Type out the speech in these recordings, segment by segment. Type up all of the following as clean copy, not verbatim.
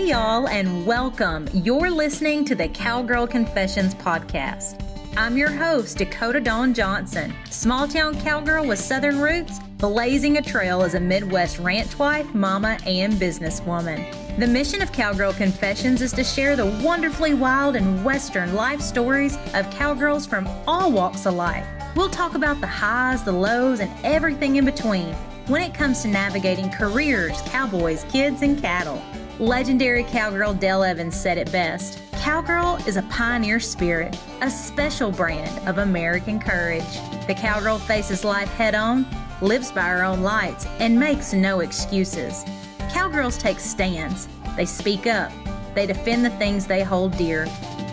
Hey y'all, and welcome. You're listening to the Cowgirl Confessions podcast. I'm your host, Dakota Dawn Johnson, small-town cowgirl with southern roots, blazing a trail as a Midwest ranch wife, mama, and businesswoman. The mission of Cowgirl Confessions is to share the wonderfully wild and western life stories of cowgirls from all walks of life. We'll talk about the highs, the lows, and everything in between when it comes to navigating careers, cowboys, kids, and cattle. Legendary cowgirl Dale Evans said it best: "Cowgirl is a pioneer spirit, a special brand of American courage. The cowgirl faces life head-on, lives by her own lights, and makes no excuses. Cowgirls take stands. They speak up. They defend the things they hold dear.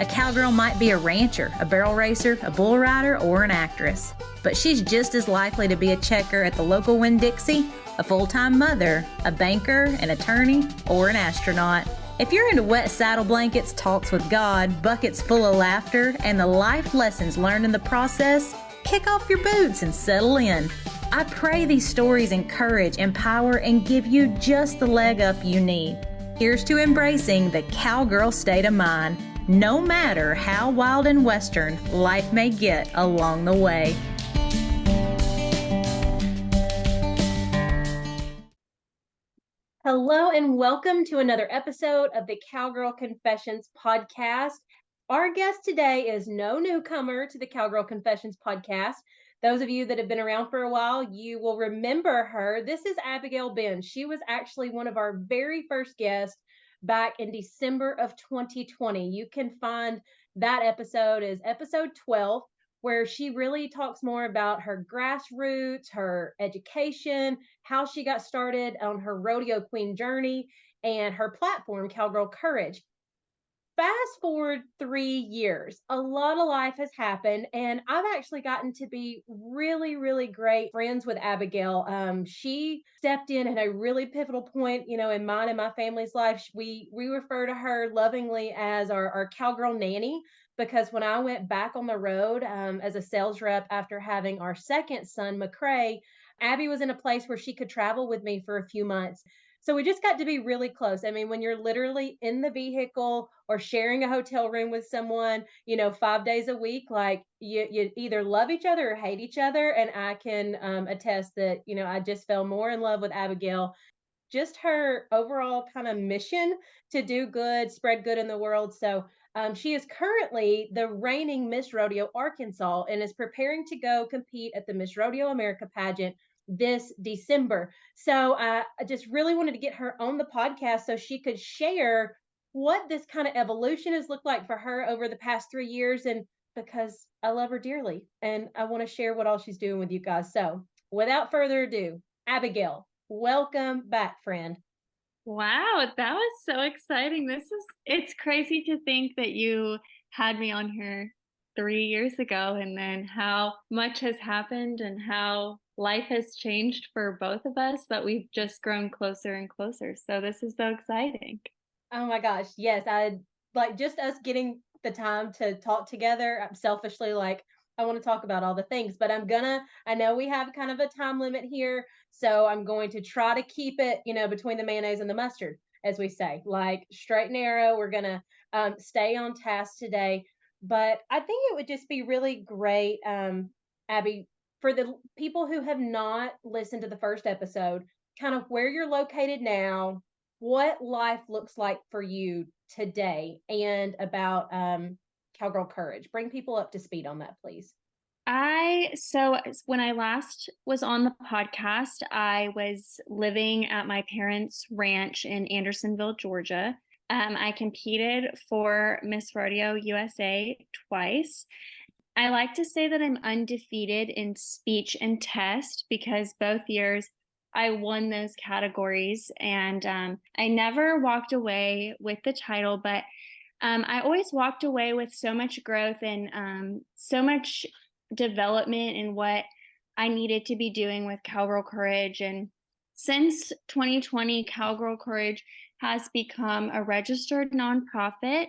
A cowgirl might be a rancher, a barrel racer, a bull rider, or an actress, but she's just as likely to be a checker at the local Winn-Dixie, a full-time mother, a banker, an attorney, or an astronaut. If you're into wet saddle blankets, talks with God, buckets full of laughter, and the life lessons learned in the process, kick off your boots and settle in. I pray these stories encourage, empower, and give you just the leg up you need. Here's to embracing the cowgirl state of mind, no matter how wild and western life may get along the way." Hello and welcome to another episode of the Cowgirl Confessions podcast. Our guest today is no newcomer to the Cowgirl Confessions podcast. Those of you that have been around for a while, you will remember her. This is Abigail Benz. She was actually one of our very first guests back in December of 2020. You can find that episode as episode 12, where she really talks more about her grassroots, her education, how she got started on her rodeo queen journey, and her platform, Cowgirl Courage. Fast forward 3 years, a lot of life has happened, and I've actually gotten to be really, really great friends with Abigail. She stepped in at a really pivotal point, in mine and my family's life. We refer to her lovingly as our cowgirl nanny, because when I went back on the road as a sales rep after having our second son, McCray, Abby was in a place where she could travel with me for a few months. So we just got to be really close. I mean, when you're literally in the vehicle or sharing a hotel room with someone, 5 days a week, like you either love each other or hate each other. And I can attest that, I just fell more in love with Abigail. Just her overall kind of mission to do good, spread good in the world. So she is currently the reigning Miss Rodeo Arkansas and is preparing to go compete at the Miss Rodeo America pageant this December. So I just really wanted to get her on the podcast so she could share what this kind of evolution has looked like for her over the past 3 years. And because I love her dearly and I want to share what all she's doing with you guys. So without further ado, Abigail, welcome back, friend. Wow, that was so exciting. It's crazy to think that you had me on here 3 years ago, and then how much has happened and how life has changed for both of us, but we've just grown closer and closer. So this is so exciting. Oh my gosh, yes. I like just us getting the time to talk together. I'm selfishly like, I want to talk about all the things, but I know we have kind of a time limit here. So I'm going to try to keep it, between the mayonnaise and the mustard, as we say, like straight and narrow. We're going to stay on task today. But I think it would just be really great, Abby, for the people who have not listened to the first episode, kind of where you're located now, what life looks like for you today, and about Cowgirl Courage. Bring people up to speed on that, please. So when I last was on the podcast, I was living at my parents' ranch in Andersonville, Georgia. I competed for Miss Rodeo USA twice. I like to say that I'm undefeated in speech and test because both years I won those categories, and I never walked away with the title, but I always walked away with so much growth and so much development in what I needed to be doing with Cowgirl Courage. And since 2020, Cowgirl Courage has become a registered nonprofit.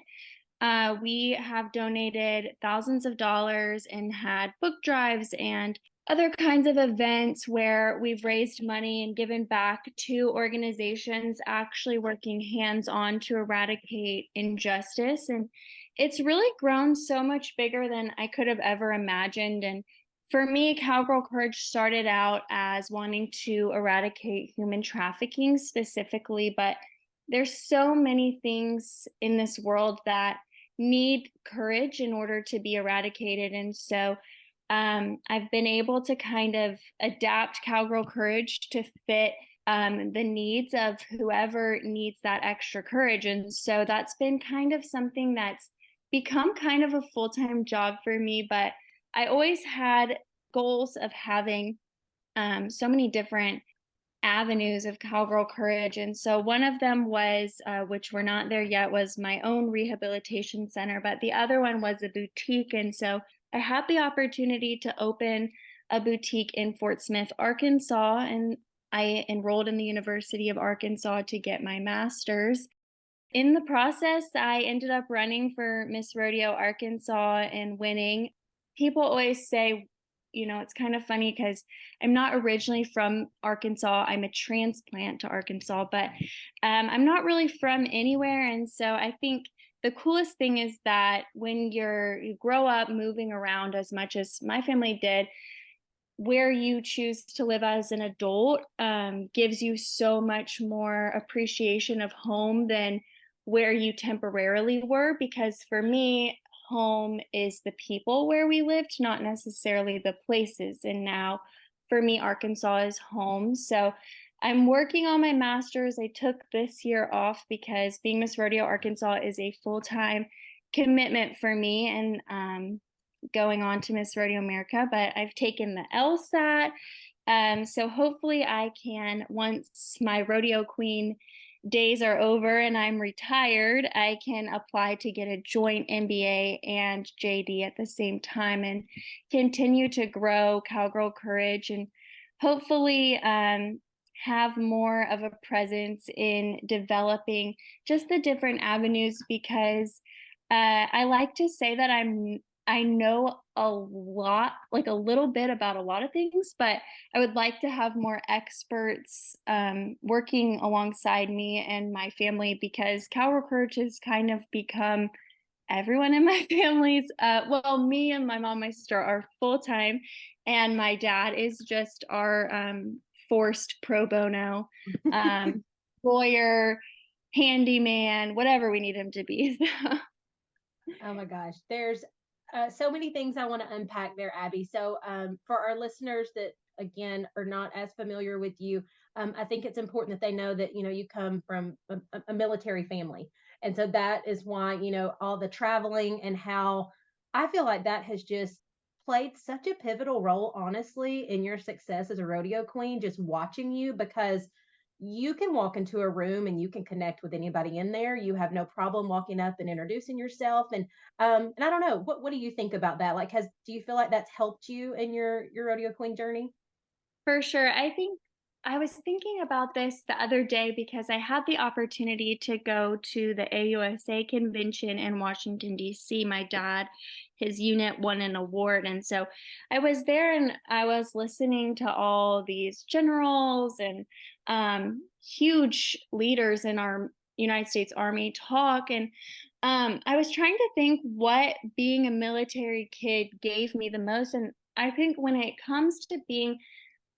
We have donated thousands of dollars and had book drives and other kinds of events where we've raised money and given back to organizations actually working hands on to eradicate injustice. And it's really grown so much bigger than I could have ever imagined. And for me, Cowgirl Courage started out as wanting to eradicate human trafficking specifically, but there's so many things in this world that need courage in order to be eradicated. And so I've been able to kind of adapt Cowgirl Courage to fit the needs of whoever needs that extra courage. And so that's been kind of something that's become kind of a full time job for me. But I always had goals of having so many different avenues of Cowgirl Courage. And so one of them was, which we're not there yet, was my own rehabilitation center, but the other one was a boutique. And so I had the opportunity to open a boutique in Fort Smith, Arkansas, and I enrolled in the University of Arkansas to get my master's. In the process, I ended up running for Miss Rodeo Arkansas and winning. People always say, it's kind of funny because I'm not originally from Arkansas. I'm a transplant to Arkansas, but I'm not really from anywhere. And so I think the coolest thing is that when you grow up moving around as much as my family did, where you choose to live as an adult gives you so much more appreciation of home than where you temporarily were. Because for me, home is the people where we lived, not necessarily the places. And now for me, Arkansas is home. So I'm working on my master's. I took this year off because being Miss Rodeo Arkansas is a full-time commitment for me, and going on to Miss Rodeo America, but I've taken the LSAT. So hopefully I can, once my rodeo queen days are over and I'm retired, I can apply to get a joint MBA and JD at the same time and continue to grow Cowgirl Courage and hopefully have more of a presence in developing just the different avenues, because I like to say that I know a lot, like a little bit about a lot of things, but I would like to have more experts working alongside me and my family, because Cowgirl Courage has kind of become everyone in my family's, well, me and my mom, my sister are full time, and my dad is just our forced pro bono lawyer, handyman, whatever we need him to be. Oh my gosh, there's so many things I want to unpack there, Abby. So, for our listeners that again are not as familiar with you, I think it's important that they know that you come from a military family, and so that is why all the traveling and how I feel like that has just played such a pivotal role, honestly, in your success as a rodeo queen. Just watching you, because you can walk into a room and you can connect with anybody in there. You have no problem walking up and introducing yourself. And I don't know, what do you think about that? Like, do you feel like that's helped you in your rodeo queen journey? For sure. I think I was thinking about this the other day because I had the opportunity to go to the AUSA convention in Washington, D.C. My dad, his unit won an award. And so I was there and I was listening to all these generals and huge leaders in our United States Army talk. And I was trying to think what being a military kid gave me the most. And I think when it comes to being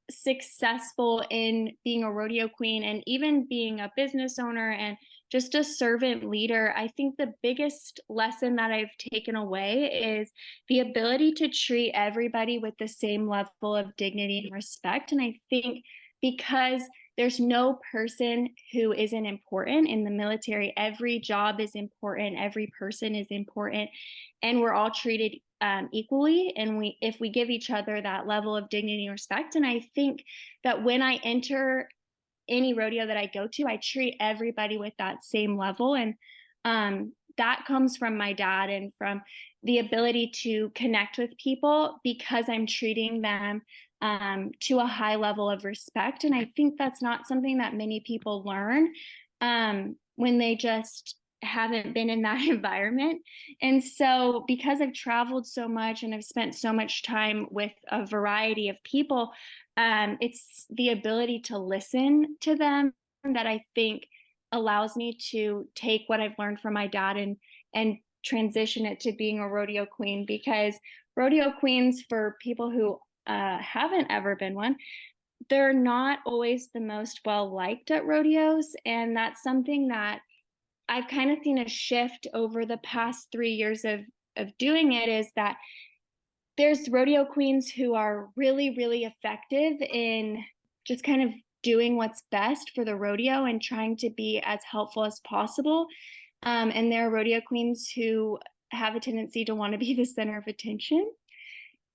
successful in being a rodeo queen and even being a business owner and just a servant leader, I think the biggest lesson that I've taken away is the ability to treat everybody with the same level of dignity and respect. And I think because there's no person who isn't important in the military, every job is important, every person is important, and we're all treated equally, and if we give each other that level of dignity and respect. And I think that when I enter any rodeo that I go to, I treat everybody with that same level. And that comes from my dad and from the ability to connect with people because I'm treating them to a high level of respect. And I think that's not something that many people learn when they just haven't been in that environment. And so, because I've traveled so much and I've spent so much time with a variety of people, it's the ability to listen to them that I think allows me to take what I've learned from my dad and transition it to being a rodeo queen. Because rodeo queens, for people who haven't ever been one, they're not always the most well liked at rodeos, and that's something that I've kind of seen a shift over the past 3 years of doing it. Is that there's rodeo queens who are really, really effective in just kind of doing what's best for the rodeo and trying to be as helpful as possible. And there are rodeo queens who have a tendency to want to be the center of attention.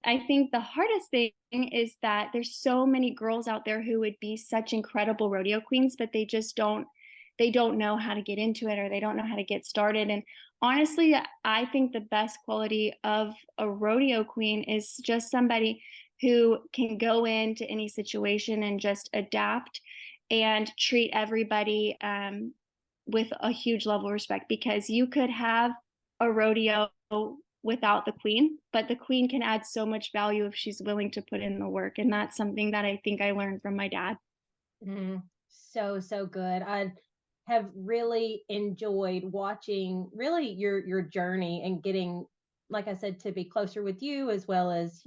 I think the hardest thing is that there's so many girls out there who would be such incredible rodeo queens, but they don't know how to get into it, or they don't know how to get started. And honestly, I think the best quality of a rodeo queen is just somebody who can go into any situation and just adapt and treat everybody with a huge level of respect. Because you could have a rodeo without the queen, but the queen can add so much value if she's willing to put in the work. And that's something that I think I learned from my dad. So, so good. I have really enjoyed watching really your journey and getting, like I said, to be closer with you, as well as,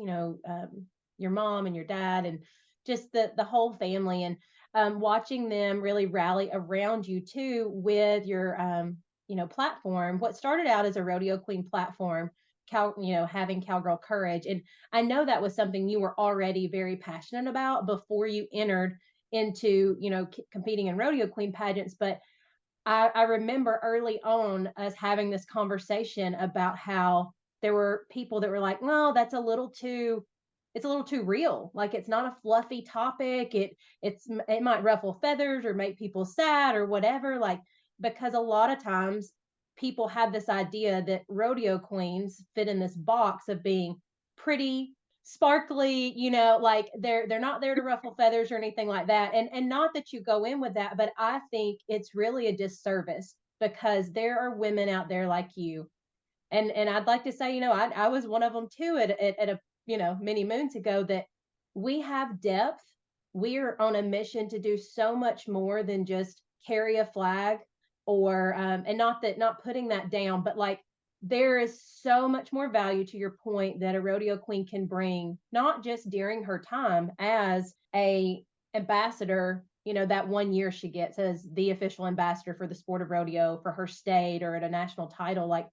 your mom and your dad and just the whole family, and watching them really rally around you too with your platform. What started out as a rodeo queen platform, having Cowgirl Courage. And I know that was something you were already very passionate about before you entered into, competing in rodeo queen pageants. But I remember early on us having this conversation about how there were people that were like, well, it's a little too real. Like, it's not a fluffy topic. It might ruffle feathers or make people sad or whatever. Like, because a lot of times people have this idea that rodeo queens fit in this box of being pretty, sparkly, like they're not there to ruffle feathers or anything like that. And not that you go in with that, but I think it's really a disservice, because there are women out there like you. And I'd like to say, I was one of them too at a, many moons ago, that we have depth. We're on a mission to do so much more than just carry a flag, or and not putting that down, but like, there is so much more value, to your point, that a rodeo queen can bring, not just during her time as a ambassador, that 1 year she gets as the official ambassador for the sport of rodeo for her state, or at a national title. Like,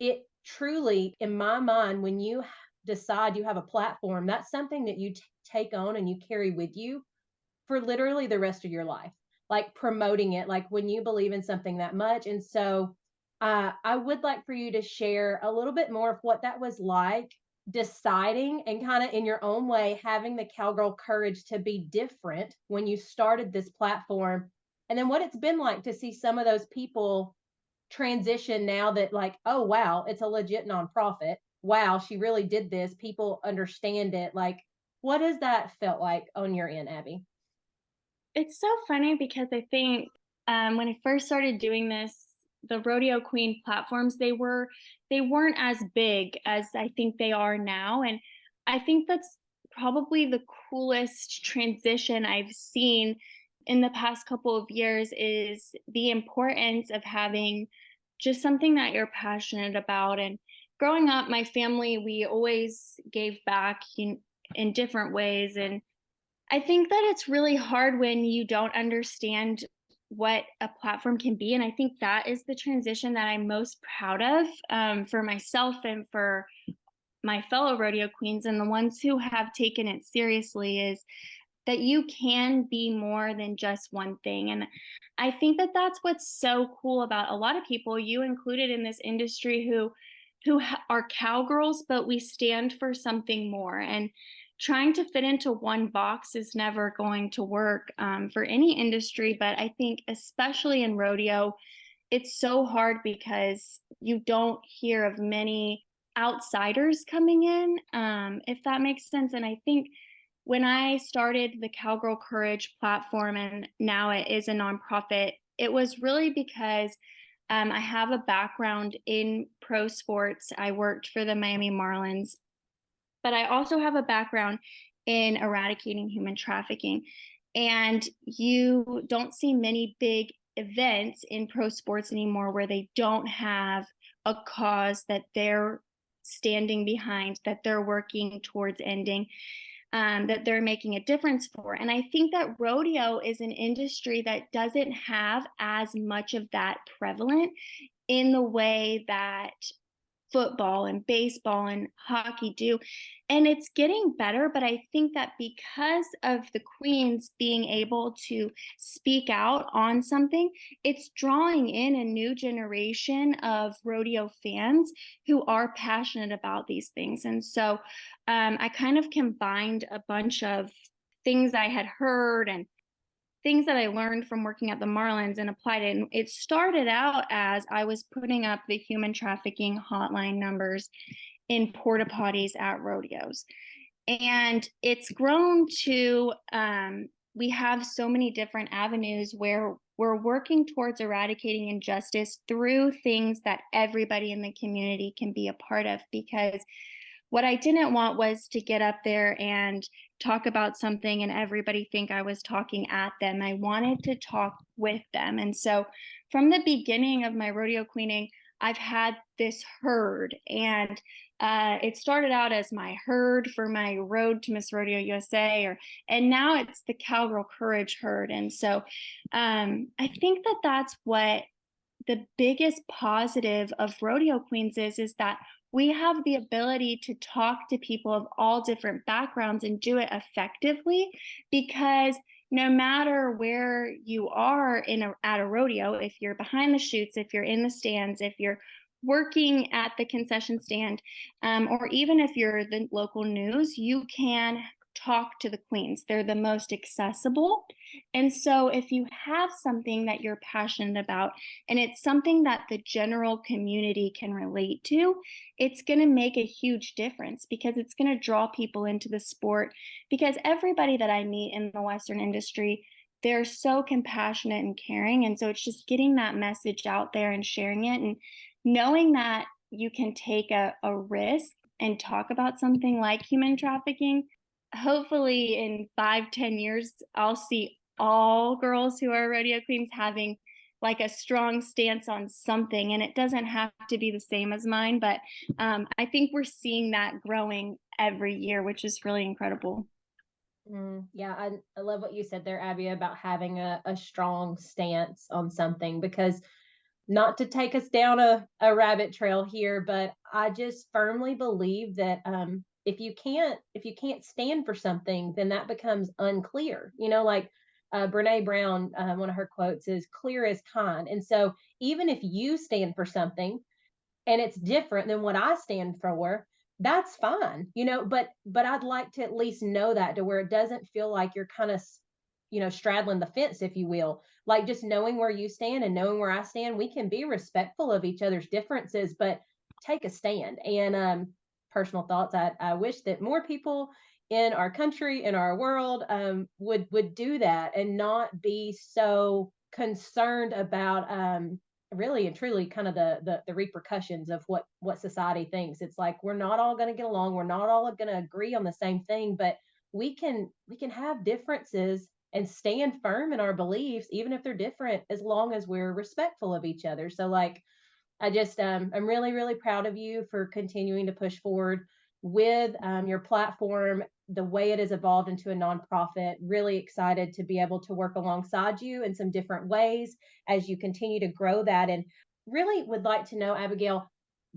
it truly, in my mind, when you decide you have a platform, that's something that you take on and you carry with you for literally the rest of your life, like promoting it, like when you believe in something that much. And so I would like for you to share a little bit more of what that was like, deciding and kind of in your own way having the Cowgirl Courage to be different when you started this platform, and then what it's been like to see some of those people transition now, that like, oh wow, it's a legit nonprofit. Wow, she really did this. People understand it. Like, what has that felt like on your end, Abby? It's so funny because I think when I first started doing this, the rodeo queen platforms, they weren't as big as I think they are now. And I think that's probably the coolest transition I've seen in the past couple of years, is the importance of having just something that you're passionate about. And growing up, my family, we always gave back in different ways. And I think that it's really hard when you don't understand what a platform can be. And I think that is the transition that I'm most proud of, for myself and for my fellow rodeo queens and the ones who have taken it seriously, is that you can be more than just one thing. And I think that that's what's so cool about a lot of people, you included, in this industry, who are cowgirls, but we stand for something more. And trying to fit into one box is never going to work, for any industry. But I think especially in rodeo, it's so hard because you don't hear of many outsiders coming in, if that makes sense. And I think when I started the Cowgirl Courage platform, and now it is a nonprofit, it was really because I have a background in pro sports. I worked for the Miami Marlins, but I also have a background in eradicating human trafficking. And you don't see many big events in pro sports anymore where they don't have a cause that they're standing behind, that they're working towards ending, that they're making a difference for. And I think that rodeo is an industry that doesn't have as much of that prevalent in the way that football and baseball and hockey do. And it's getting better, but I think that because of the queens being able to speak out on something, it's drawing in a new generation of rodeo fans who are passionate about these things. And so I kind of combined a bunch of things I had heard and things that I learned from working at the Marlins and applied it. And it started out as I was putting up the human trafficking hotline numbers in porta potties at rodeos. And it's grown to, we have so many different avenues where we're working towards eradicating injustice through things that everybody in the community can be a part of. Because what I didn't want was to get up there and talk about something and everybody think I was talking at them. I wanted to talk with them. And so from the beginning of my rodeo queening, I've had this herd, and it started out as my herd for my road to Miss Rodeo USA, and now it's the Cowgirl Courage herd. And so I think that that's what the biggest positive of rodeo queens is that we have the ability to talk to people of all different backgrounds and do it effectively, because no matter where you are at a rodeo, if you're behind the chutes, if you're in the stands, if you're working at the concession stand, or even if you're the local news, you can talk to the queens. They're the most accessible. And so if you have something that you're passionate about and it's something that the general community can relate to, it's going to make a huge difference, because it's going to draw people into the sport. Because everybody that I meet in the Western industry, they're so compassionate and caring. And so it's just getting that message out there and sharing it, and knowing that you can take a risk and talk about something like human trafficking. Hopefully in 5-10 years, I'll see all girls who are rodeo queens having like a strong stance on something, and it doesn't have to be the same as mine, but I think we're seeing that growing every year, which is really incredible. Yeah, I love what you said there, Abby, about having a strong stance on something, because not to take us down a rabbit trail here, but I just firmly believe that if you can't stand for something, then that becomes unclear. Like Brene Brown, one of her quotes is "clear as kind." And so even if you stand for something and it's different than what I stand for, that's fine. But I'd like to at least know that, to where it doesn't feel like you're kind of straddling the fence, if you will. Like, just knowing where you stand and knowing where I stand, we can be respectful of each other's differences, but take a stand. And personal thoughts, I wish that more people in our country, in our world, would do that and not be so concerned about really and truly kind of the repercussions of what society thinks. It's like, we're not all going to get along, we're not all going to agree on the same thing, but we can have differences and stand firm in our beliefs, even if they're different, as long as we're respectful of each other. So like, I just, I'm really, really proud of you for continuing to push forward with your platform, the way it has evolved into a nonprofit. Really excited to be able to work alongside you in some different ways as you continue to grow that. And really would like to know, Abigail,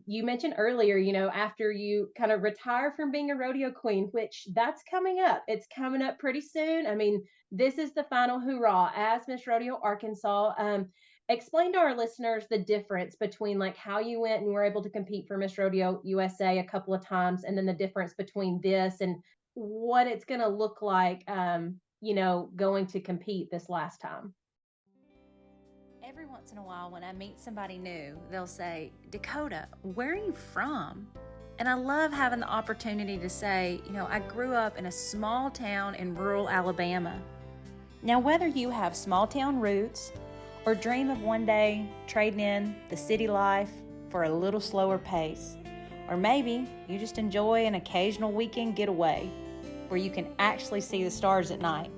you mentioned earlier, after you kind of retire from being a rodeo queen, which that's coming up. It's coming up pretty soon. I mean, this is the final hoorah as Miss Rodeo Arkansas. Explain to our listeners the difference between like how you went and were able to compete for Miss Rodeo USA a couple of times, and then the difference between this and what it's going to look like, going to compete this last time. Every once in a while, when I meet somebody new, they'll say, "Dakota, where are you from?" And I love having the opportunity to say, I grew up in a small town in rural Alabama. Now, whether you have small town roots Or dream of one day trading in the city life for a little slower pace. Or maybe you just enjoy an occasional weekend getaway where you can actually see the stars at night.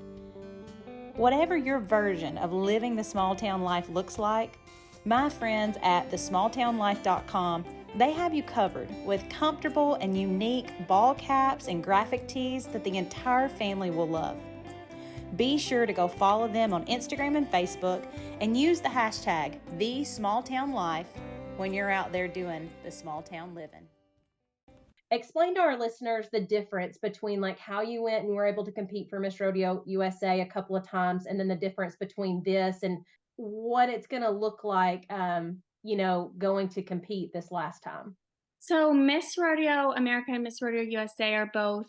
Whatever your version of living the small town life looks like, my friends at thesmalltownlife.com, they have you covered with comfortable and unique ball caps and graphic tees that the entire family will love. Be sure to go follow them on Instagram and Facebook and use the hashtag #TheSmallTownLife when you're out there doing the small town living. Explain to our listeners the difference between like how you went and were able to compete for Miss Rodeo USA a couple of times, and then the difference between this and what it's going to look like, going to compete this last time. So Miss Rodeo America and Miss Rodeo USA are both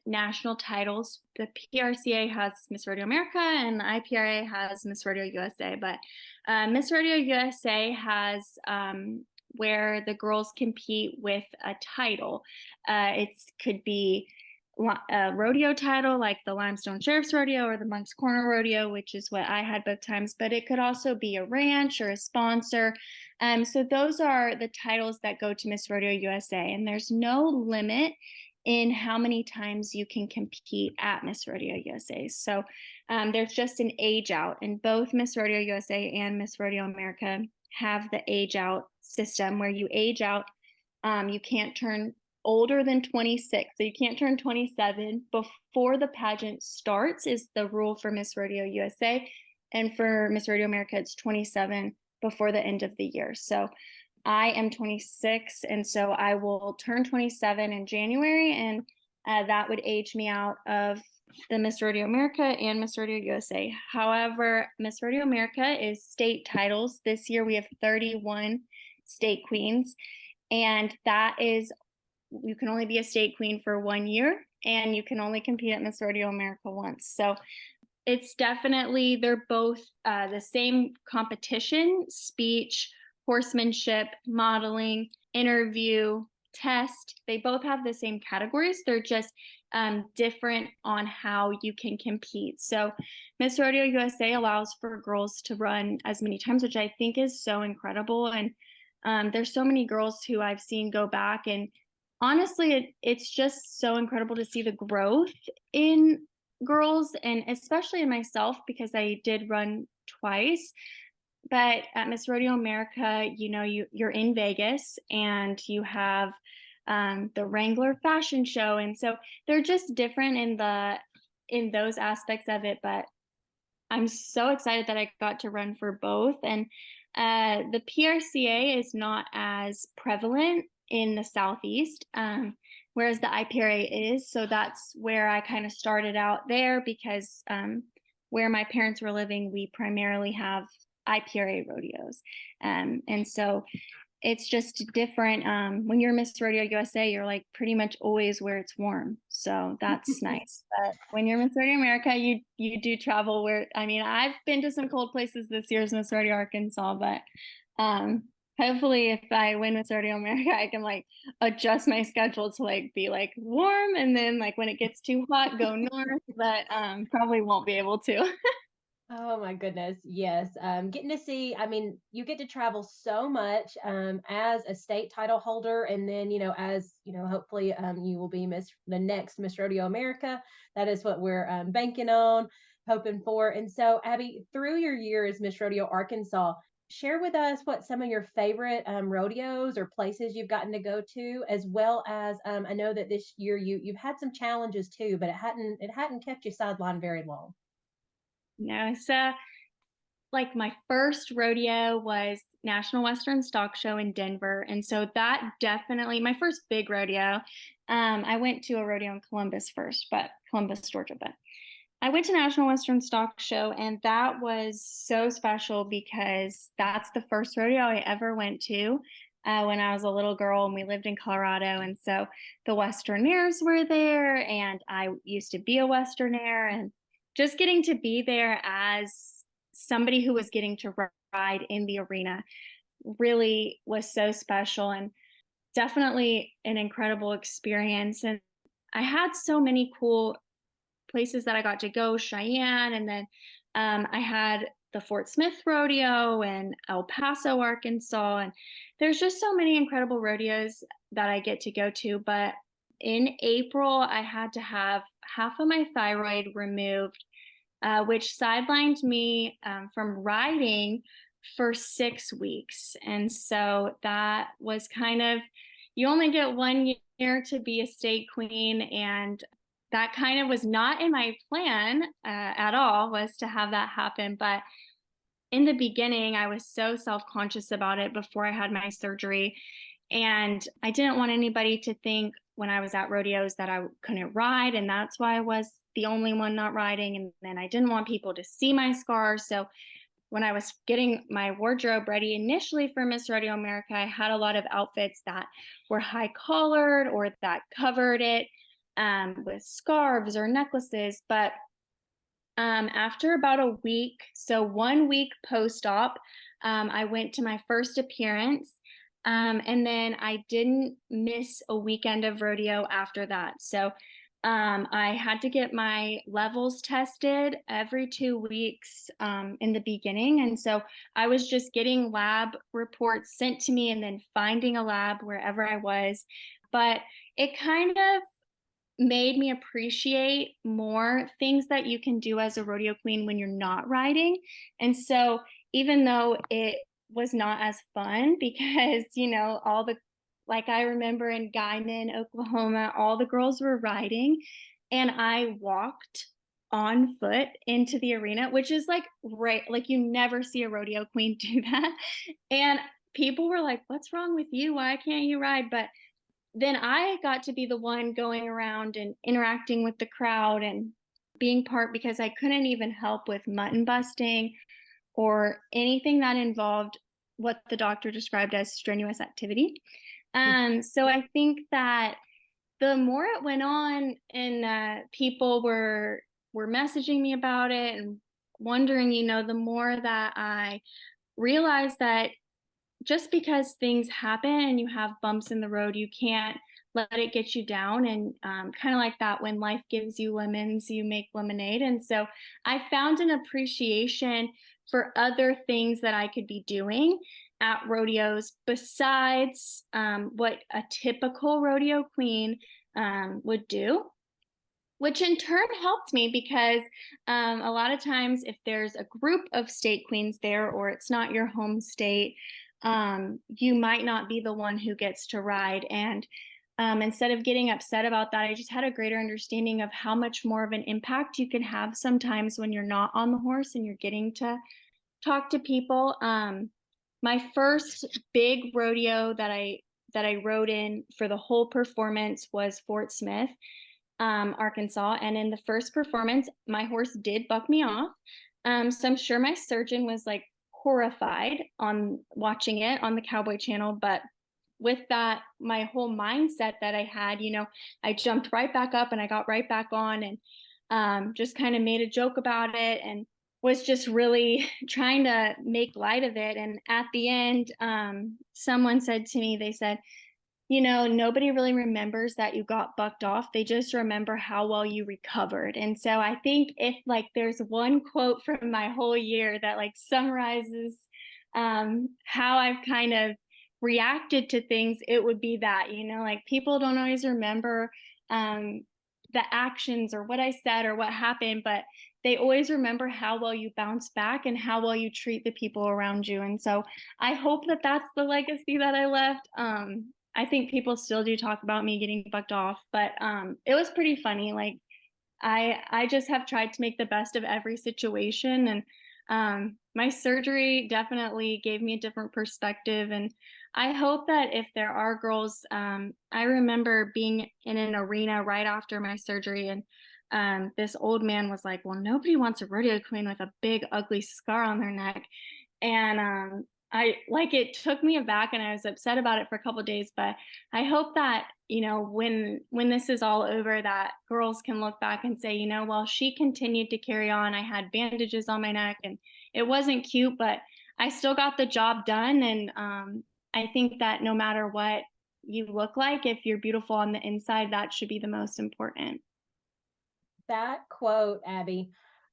national titles. The PRCA has Miss Rodeo America and the IPRA has Miss Rodeo USA. But Miss Rodeo USA has where the girls compete with a title. It could be a rodeo title like the Limestone Sheriff's Rodeo or the Monk's Corner Rodeo, which is what I had both times, but it could also be a ranch or a sponsor. So those are the titles that go to Miss Rodeo USA, and there's no limit in how many times you can compete at Miss Rodeo USA. So there's just an age out, and both Miss Rodeo USA and Miss Rodeo America have the age out system where you age out. You can't turn older than 26. So you can't turn 27 before the pageant starts is the rule for Miss Rodeo USA. And for Miss Rodeo America, it's 27 before the end of the year. So I am 26, and so I will turn 27 in January, and that would age me out of the Miss Rodeo America and Miss Rodeo USA. However, Miss Rodeo America is state titles. This year we have 31 state queens, and that is, you can only be a state queen for 1 year, and you can only compete at Miss Rodeo America once. So it's definitely, they're both the same competition: speech, horsemanship, modeling, interview, test. They both have the same categories. They're just different on how you can compete. So Miss Rodeo USA allows for girls to run as many times, which I think is so incredible. And there's so many girls who I've seen go back, and honestly, it's just so incredible to see the growth in girls, and especially in myself, because I did run twice. But at Miss Rodeo America, you're in Vegas and you have the Wrangler fashion show, and so they're just different in those aspects of it. But I'm so excited that I got to run for both. And the PRCA is not as prevalent in the Southeast, whereas the IPRA is. So that's where I kind of started out there, because where my parents were living, we primarily have IPRA rodeos. And so it's just different. When you're Miss Rodeo USA, you're like pretty much always where it's warm. So that's nice. But when you're Miss Rodeo America, you do travel where, I mean, I've been to some cold places this year as Miss Rodeo Arkansas, but hopefully if I win Miss Rodeo America, I can like adjust my schedule to like be like warm, and then like when it gets too hot, go north, but probably won't be able to. Oh my goodness. Yes. Getting to see, I mean, you get to travel so much as a state title holder. And then, hopefully you will be the next Miss Rodeo America. That is what we're banking on, hoping for. And so, Abby, through your year as Miss Rodeo Arkansas, share with us what some of your favorite rodeos or places you've gotten to go to, as well as I know that this year you've had some challenges too, but it hadn't kept you sidelined very long. No, so like my first rodeo was National Western Stock Show in Denver. And so that definitely, my first big rodeo, I went to a rodeo in Columbus, Georgia, but I went to National Western Stock Show, and that was so special because that's the first rodeo I ever went to when I was a little girl, and we lived in Colorado. And so the Westernaires were there, and I used to be a Westernaire, and just getting to be there as somebody who was getting to ride in the arena really was so special, and definitely an incredible experience. And I had so many cool places that I got to go: Cheyenne, and then I had the Fort Smith Rodeo and El Paso, Arkansas, and there's just so many incredible rodeos that I get to go to. But in April, I had to have half of my thyroid removed, which sidelined me from riding for 6 weeks. And so that was kind of, you only get 1 year to be a state queen. And that kind of was not in my plan at all, was to have that happen. But in the beginning, I was so self-conscious about it before I had my surgery. And I didn't want anybody to think when I was at rodeos that I couldn't ride. And that's why I was the only one not riding. And then I didn't want people to see my scars. So when I was getting my wardrobe ready initially for Miss Rodeo America, I had a lot of outfits that were high collared or that covered it with scarves or necklaces. But after about a week, so 1 week post-op, I went to my first appearance. And then I didn't miss a weekend of rodeo after that. So I had to get my levels tested every 2 weeks in the beginning. And so I was just getting lab reports sent to me and then finding a lab wherever I was. But it kind of made me appreciate more things that you can do as a rodeo queen when you're not riding. And so even though it was not as fun because, all the, like I remember in Guyman, Oklahoma, all the girls were riding and I walked on foot into the arena, which is like, right, like you never see a rodeo queen do that. And people were like, what's wrong with you? Why can't you ride? But then I got to be the one going around and interacting with the crowd and being part, because I couldn't even help with mutton busting or anything that involved what the doctor described as strenuous activity. So I think that the more it went on and people were messaging me about it and wondering, the more that I realized that just because things happen and you have bumps in the road, you can't let it get you down. And kind of like that, when life gives you lemons, you make lemonade. And so I found an appreciation for other things that I could be doing at rodeos besides what a typical rodeo queen would do, which in turn helped me because a lot of times if there's a group of state queens there or it's not your home state, you might not be the one who gets to ride. And instead of getting upset about that, I just had a greater understanding of how much more of an impact you can have sometimes when you're not on the horse and you're getting to talk to people. My first big rodeo that I rode in for the whole performance was Fort Smith, Arkansas. And in the first performance, my horse did buck me off. So I'm sure my surgeon was like horrified on watching it on the Cowboy Channel. But with that, my whole mindset that I had, I jumped right back up and I got right back on and just kind of made a joke about it and was just really trying to make light of it. And at the end, someone said to me, they said, nobody really remembers that you got bucked off. They just remember how well you recovered. And so I think if there's one quote from my whole year that summarizes how I've kind of reacted to things, it would be that, people don't always remember the actions or what I said or what happened, but they always remember how well you bounce back and how well you treat the people around you. And so I hope that that's the legacy that I left. I think people still do talk about me getting bucked off, but it was pretty funny. I just have tried to make the best of every situation. And my surgery definitely gave me a different perspective. And I hope that if there are girls, I remember being in an arena right after my surgery, and this old man was like, well, nobody wants a rodeo queen with a big, ugly scar on their neck. And it took me aback and I was upset about it for a couple of days, but I hope that, when this is all over, that girls can look back and say, well, she continued to carry on. I had bandages on my neck and it wasn't cute, but I still got the job done. And I think that no matter what you look like, if you're beautiful on the inside, that should be the most important. That quote, Abby,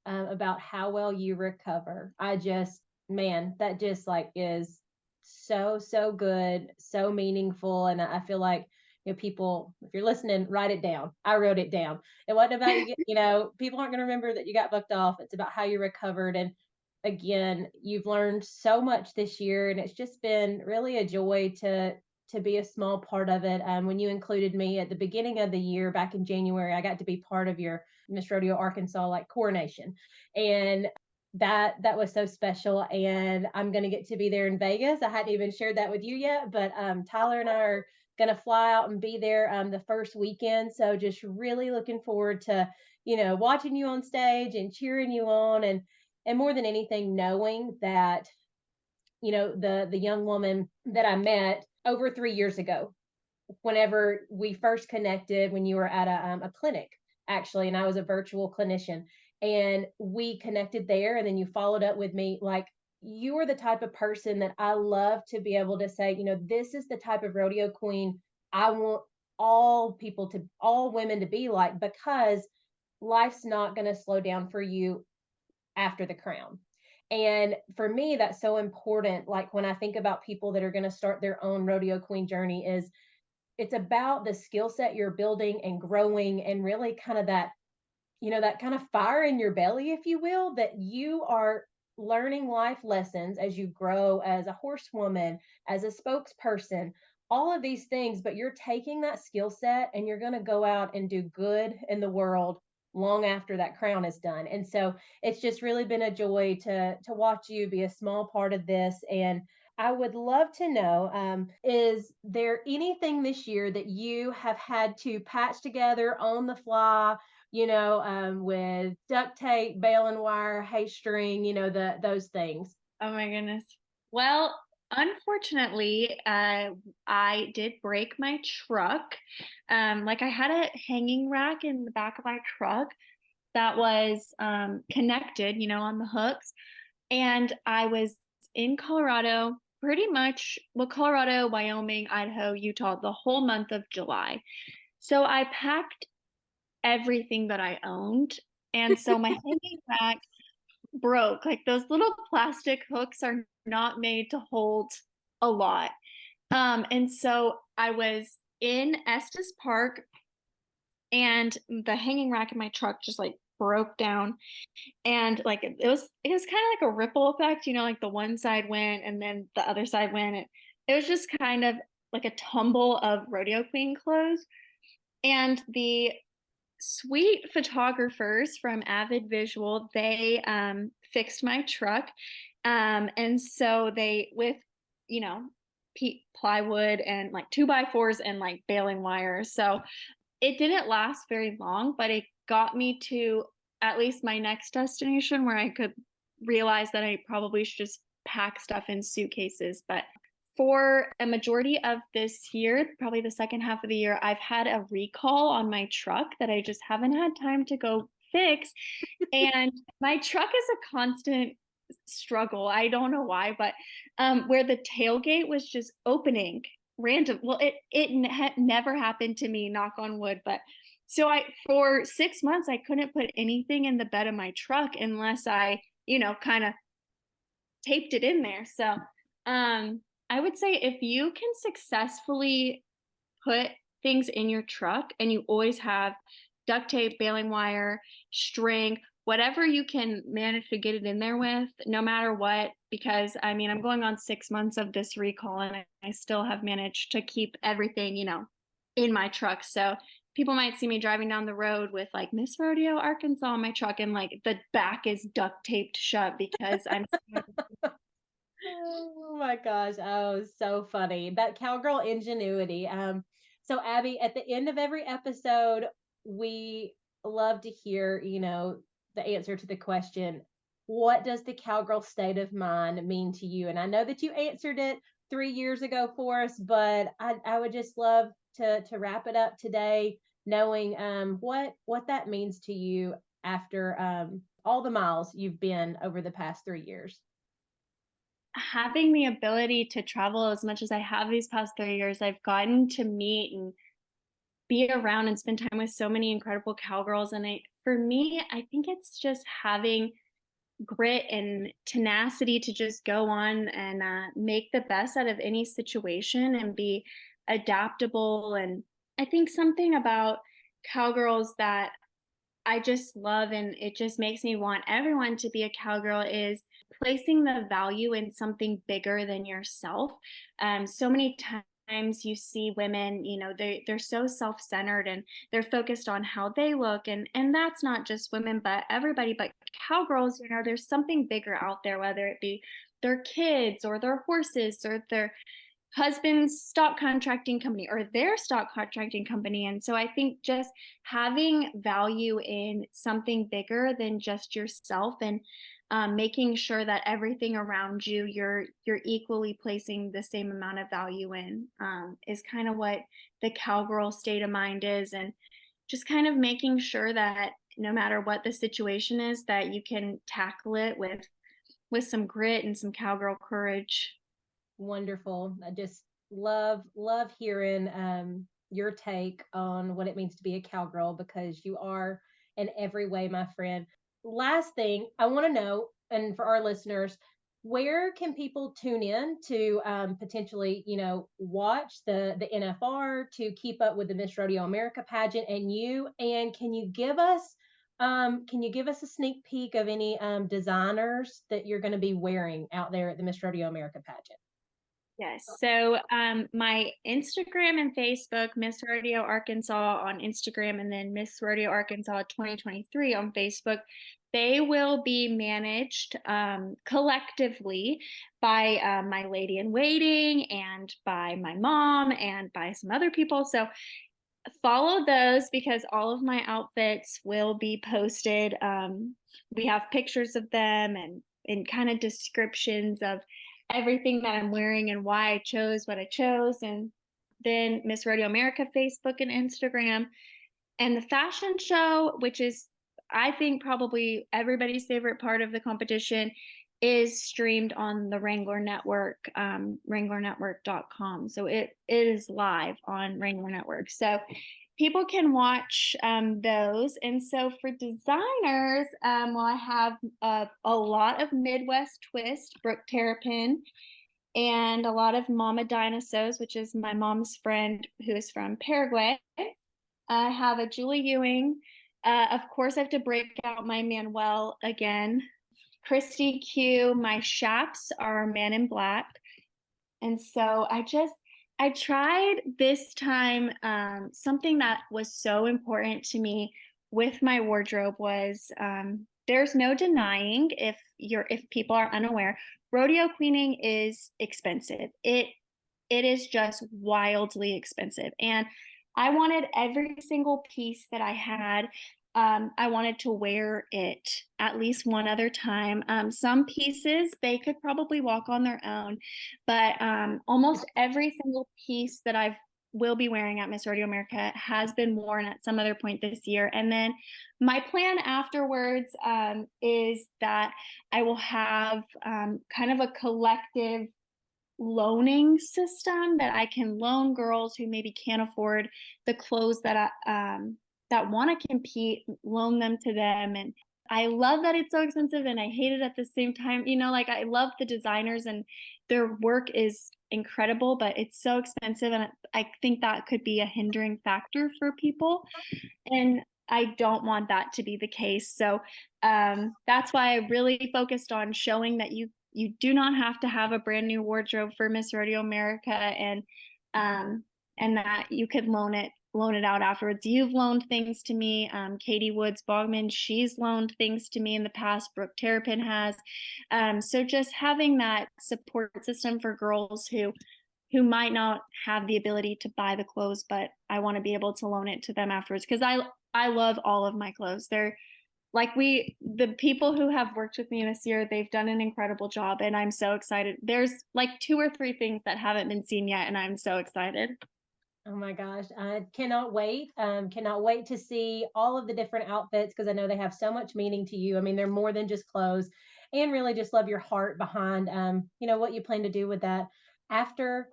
about how well you recover. Man, that just like is so good, so meaningful. And I feel like, people, if you're listening, write it down. I wrote it down. It wasn't about people aren't going to remember that you got bucked off. It's about how you recovered. And again, you've learned so much this year, and it's just been really a joy to be a small part of it. When you included me at the beginning of the year back in January, I got to be part of your Miss Rodeo Arkansas like coronation, and that was so special. And I'm going to get to be there in Vegas. I hadn't even shared that with you yet, but Tyler and I are going to fly out and be there the first weekend. So just really looking forward to watching you on stage and cheering you on, and more than anything, knowing that the young woman that I met over 3 years ago, whenever we first connected, when you were at a clinic, actually, and I was a virtual clinician, and we connected there, and then you followed up with me. Like, you are the type of person that I love to be able to say, this is the type of rodeo queen I want all women to be like, because life's not going to slow down for you after the crown. And for me, that's so important. Like, when I think about people that are going to start their own rodeo queen journey, is it's about the skill set you're building and growing, and really kind of that kind of fire in your belly, if you will, that you are learning life lessons as you grow as a horsewoman, as a spokesperson, all of these things. But you're taking that skill set and you're going to go out and do good in the world long after that crown is done. And so it's just really been a joy to watch you be a small part of this. And I would love to know, is there anything this year that you have had to patch together on the fly, with duct tape, baling wire, hay string, those things? Oh my goodness. Well, unfortunately, I did break my truck. Like, I had a hanging rack in the back of my truck that was connected, on the hooks. And I was in Colorado, pretty much, well, Colorado, Wyoming, Idaho, Utah, the whole month of July. So I packed everything that I owned. And so my hanging rack broke. Like, those little plastic hooks are not made to hold a lot. And so I was in Estes Park, and the hanging rack in my truck just like broke down. And like it was kind of like a ripple effect, like the one side went and then the other side went. It was just kind of like a tumble of rodeo queen clothes. And the sweet photographers from Avid Visual, they fixed my truck. And so they, with, plywood and like 2x4s and like baling wire. So it didn't last very long, but it got me to at least my next destination, where I could realize that I probably should just pack stuff in suitcases. But for a majority of this year, probably the second half of the year, I've had a recall on my truck that I just haven't had time to go fix. And my truck is a constant struggle. I don't know why, but where the tailgate was just opening random. Well, it never happened to me, knock on wood. But so for 6 months, I couldn't put anything in the bed of my truck unless I, kind of taped it in there. So I would say, if you can successfully put things in your truck and you always have duct tape, baling wire, string, whatever you can manage to get it in there with, no matter what, because I'm going on 6 months of this recall, and I still have managed to keep everything, in my truck. So people might see me driving down the road with like Miss Rodeo Arkansas on my truck, and like the back is duct taped shut because I'm Oh my gosh. Oh, so funny. That cowgirl ingenuity. So Abby, at the end of every episode, we love to hear, the answer to the question, what does the cowgirl state of mind mean to you? And I know that you answered it 3 years ago for us, but I would just love to wrap it up today, knowing what that means to you after all the miles you've been over the past 3 years. Having the ability to travel as much as I have these past 3 years. I've gotten to meet and be around and spend time with so many incredible cowgirls. And for me, I think it's just having grit and tenacity to just go on and make the best out of any situation and be adaptable. And I think something about cowgirls that I just love and it just makes me want everyone to be a cowgirl is placing the value in something bigger than yourself. So many times you see women, they're so self-centered and they're focused on how they look, and that's not just women but everybody. But cowgirls, there's something bigger out there, whether it be their kids or their horses or their husband's stock contracting company or their stock contracting company. And so I think just having value in something bigger than just yourself, and making sure that everything around you, you're equally placing the same amount of value in, is kind of what the cowgirl state of mind is. And just kind of making sure that no matter what the situation is, that you can tackle it with some grit and some cowgirl courage. Wonderful. I just love hearing your take on what it means to be a cowgirl, because you are in every way, my friend. Last thing I want to know, and for our listeners, where can people tune in to potentially, watch the NFR, to keep up with the Miss Rodeo America pageant and you? And can you give us a sneak peek of any designers that you're going to be wearing out there at the Miss Rodeo America pageant? Yes. So my Instagram and Facebook, Miss Rodeo Arkansas on Instagram, and then Miss Rodeo Arkansas 2023 on Facebook, they will be managed collectively by my lady in waiting and by my mom and by some other people. So follow those because all of my outfits will be posted. We have pictures of them and kind of descriptions of everything that I'm wearing and why I chose what I chose. And then Miss Rodeo America Facebook and Instagram. And the fashion show, which is, I think, probably everybody's favorite part of the competition, is streamed on the Wrangler Network, wranglernetwork.com. So it is live on Wrangler Network. So people can watch those. And so for designers, well, I have a lot of Midwest Twist, Brooke Terrapin, and a lot of Mama Dinosaurs, which is my mom's friend who is from Paraguay. I have a Julie Ewing. Of course, I have to break out my Manuel again. Christy Q. My chaps are Man in Black. And so I tried this time, something that was so important to me with my wardrobe was, there's no denying, if people are unaware, rodeo queening is expensive. It is just wildly expensive. And I wanted every single piece that I had, I wanted to wear it at least one other time. Some pieces, they could probably walk on their own, but almost every single piece that I will be wearing at Miss Rodeo America has been worn at some other point this year. And then my plan afterwards is that I will have kind of a collective loaning system that I can loan girls who maybe can't afford the clothes that that want to compete, loan them to them. And I love that it's so expensive and I hate it at the same time. Like, I love the designers and their work is incredible, but it's so expensive. And I think that could be a hindering factor for people. And I don't want that to be the case. So that's why I really focused on showing that you do not have to have a brand new wardrobe for Miss Rodeo America, and that you could loan it out afterwards. You've loaned things to me. Katie Woods Bogman, she's loaned things to me in the past. Brooke Terrapin has. So just having that support system for girls who might not have the ability to buy the clothes, but I want to be able to loan it to them afterwards, because I love all of my clothes. They're like, the people who have worked with me this year, they've done an incredible job, and I'm so excited. There's like 2 or 3 things that haven't been seen yet, and I'm so excited. Oh my gosh, I cannot wait. Cannot wait to see all of the different outfits, because I know they have so much meaning to you. I mean, they're more than just clothes, and really just love your heart behind, what you plan to do with that after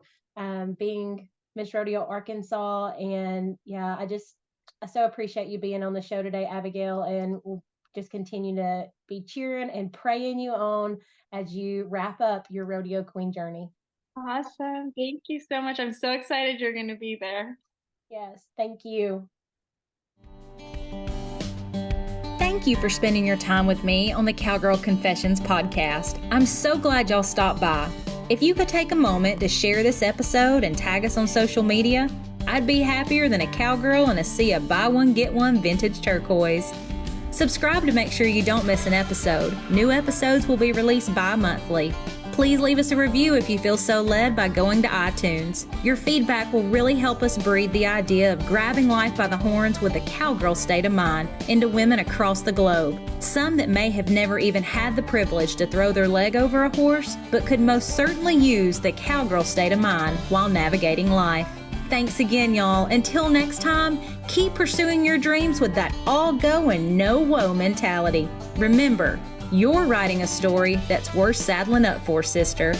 being Miss Rodeo Arkansas. And yeah, I so appreciate you being on the show today, Abigail, and we'll just continue to be cheering and praying you on as you wrap up your rodeo queen journey. Awesome. Thank you so much. I'm so excited you're going to be there. Yes, thank you. Thank you for spending your time with me on the Cowgirl Confessions podcast. I'm so glad y'all stopped by. If you could take a moment to share this episode and tag us on social media, I'd be happier than a cowgirl in a sea of buy one, get one vintage turquoise. Subscribe to make sure you don't miss an episode. New episodes will be released bi-monthly. Please leave us a review if you feel so led by going to iTunes. Your feedback will really help us breed the idea of grabbing life by the horns with a cowgirl state of mind into women across the globe. Some that may have never even had the privilege to throw their leg over a horse, but could most certainly use the cowgirl state of mind while navigating life. Thanks again, y'all. Until next time, keep pursuing your dreams with that all go and no woe mentality. Remember, you're writing a story that's worth saddling up for, sister.